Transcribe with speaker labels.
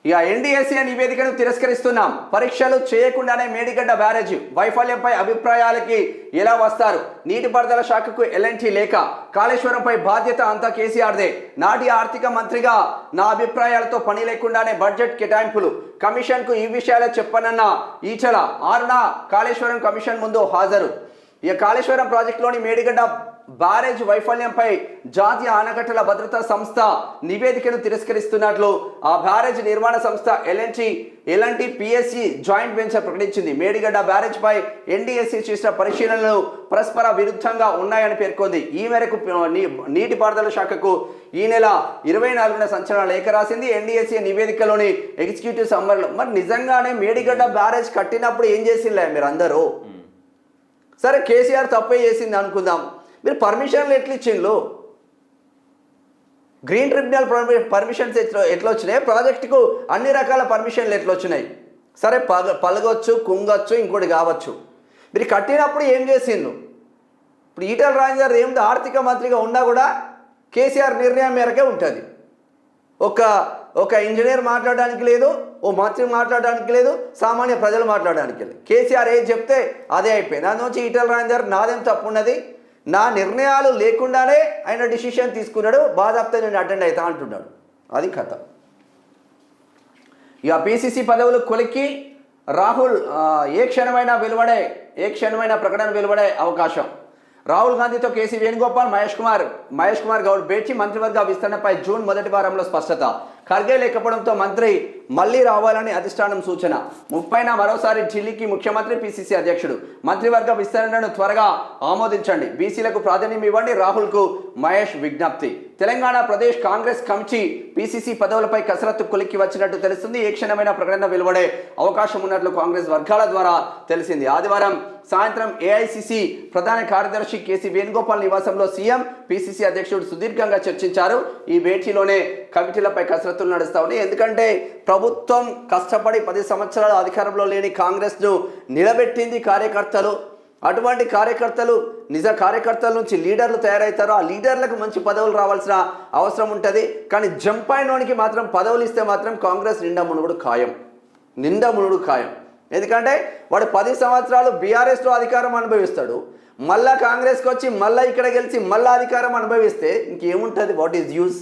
Speaker 1: ఇక ఎన్డీఎస్ఏ నివేదికను తిరస్కరిస్తున్నాం. పరీక్షలు చేయకుండానే మేడిగడ్డ బ్యారేజ్ వైఫల్యంపై అభిప్రాయాలకి ఎలా వస్తారు? నీటిపారుదల శాఖకు ఎల్ఎన్టీ లేఖ. కాళేశ్వరంపై బాధ్యత అంతా కేసీఆర్దే. నాటి ఆర్థిక మంత్రిగా నా అభిప్రాయాలతో పని లేకుండానే బడ్జెట్ కేటాయింపులు. కమిషన్కు ఈ విషయాలే చెప్పనన్న ఈచల 6న కాళేశ్వరం కమిషన్ ముందు హాజరు. ఇక కాళేశ్వరం ప్రాజెక్టులోని మేడిగడ్డ బ్యారేజ్ వైఫల్యంపై జాతీయ ఆనకట్టల భద్రతా సంస్థ నివేదికను తిరస్కరిస్తున్నట్లు ఆ బ్యారేజ్ నిర్మాణ సంస్థ ఎల్ఎన్టీ పిఎస్సి జాయింట్ వెంచర్ ప్రకటించింది. మేడిగడ్డ బ్యారేజ్ పై ఎన్డీఎస్సీ చేసిన పరిశీలనలు పరస్పర విరుద్ధంగా ఉన్నాయని పేర్కొంది. ఈ మేరకు నీటిపారుదల శాఖకు ఈ నెల 24న సంచలన లేఖ రాసింది. ఎన్డీఎస్సీ నివేదికలోని ఎగ్జిక్యూటివ్ సమ్మర్లో మరి నిజంగానే మేడిగడ్డ బ్యారేజ్ కట్టినప్పుడు ఏం చేసిండే మీరు అందరూ? సరే కేసీఆర్ తప్పే చేసింది అనుకుందాం, మీరు పర్మిషన్లు ఎట్లా ఇచ్చిండ్రు? గ్రీన్ ట్రిబ్యునల్ పర్మిషన్స్ ఎట్లా వచ్చినాయి? ప్రాజెక్టుకు అన్ని రకాల పర్మిషన్లు ఎట్లా వచ్చినాయి? సరే పలగొచ్చు, కుంగొచ్చు, ఇంకోటి కావచ్చు. మీరు కట్టినప్పుడు ఏం చేసిండ్రు? ఇప్పుడు ఈటెల రాజేందర్ ఏమిటి ఆర్థిక మంత్రిగా ఉన్నా కూడా కేసీఆర్ నిర్ణయం మేరకే ఉంటుంది. ఒక ఇంజనీర్ మాట్లాడడానికి లేదు, ఓ మంత్రి మాట్లాడడానికి లేదు, సామాన్య ప్రజలు మాట్లాడడానికి లేదు. కేసీఆర్ ఏది చెప్తే అదే అయిపోయింది. దాని నుంచి ఈటెల రాజేందర్ నాదేం తప్పు ఉన్నది, నా నిర్ణయాలు లేకుండానే ఆయన డిసిషన్ తీసుకున్నాడు, బాధాప్తే నేను అటెండ్ అవుతా అంటున్నాడు. అది కథ. ఇక పిసిసి పదవులు కొలిక్కి రాహుల్ ఏ క్షణమైన ప్రకటన వెలువడే అవకాశం. రాహుల్ గాంధీతో కేసీ వేణుగోపాల్, మహేష్ కుమార్ గౌడ్ భేటీ. మంత్రివర్గ విస్తరణపై జూన్ మొదటి వారంలో స్పష్టత. ఖర్గే లేకపోవడంతో మంత్రి మళ్లీ రావాలని అధిష్టానం సూచన. 30న మరోసారి ఢిల్లీకి ముఖ్యమంత్రి, పిసిసి అధ్యక్షుడు. మంత్రివర్గ విస్తరణను త్వరగా ఆమోదించండి, బీసీలకు ప్రాధాన్యం ఇవ్వండి, రాహుల్కు మహేష్ విజ్ఞప్తి. తెలంగాణ ప్రదేశ్ కాంగ్రెస్ కమిటీ పిసిసి పదవులపై కసరత్తు కొలిక్కి వచ్చినట్టు తెలుస్తుంది. ఏ క్షణమైన ప్రకటన వెలువడే అవకాశం ఉన్నట్లు కాంగ్రెస్ వర్గాల ద్వారా తెలిసింది. ఆదివారం సాయంత్రం ఏఐసిసి ప్రధాన కార్యదర్శి కేసీ వేణుగోపాల్ నివాసంలో సీఎం, పిసిసి అధ్యక్షుడు సుదీర్ఘంగా చర్చించారు. ఈ భేటీలోనే కమిటీలపై కసరత్తులు నడుస్తూ ఉన్నాయి. ఎందుకంటే ప్రభుత్వం కష్టపడి 10 సంవత్సరాలు అధికారంలో లేని కాంగ్రెస్ను నిలబెట్టింది కార్యకర్తలు. అటువంటి కార్యకర్తలు నిజ కార్యకర్తల నుంచి లీడర్లు తయారవుతారు. ఆ లీడర్లకు మంచి పదవులు రావాల్సిన అవసరం ఉంటుంది. కానీ జంపాయినోనికి మాత్రం పదవులు ఇస్తే మాత్రం కాంగ్రెస్ నిండా మునుగుడు ఖాయం. ఎందుకంటే వాడు 10 సంవత్సరాలు బీఆర్ఎస్లో అధికారం అనుభవిస్తాడు, మళ్ళా కాంగ్రెస్కి వచ్చి మళ్ళీ ఇక్కడ గెలిచి మళ్ళీ అధికారం అనుభవిస్తే ఇంకేముంటుంది? What is use?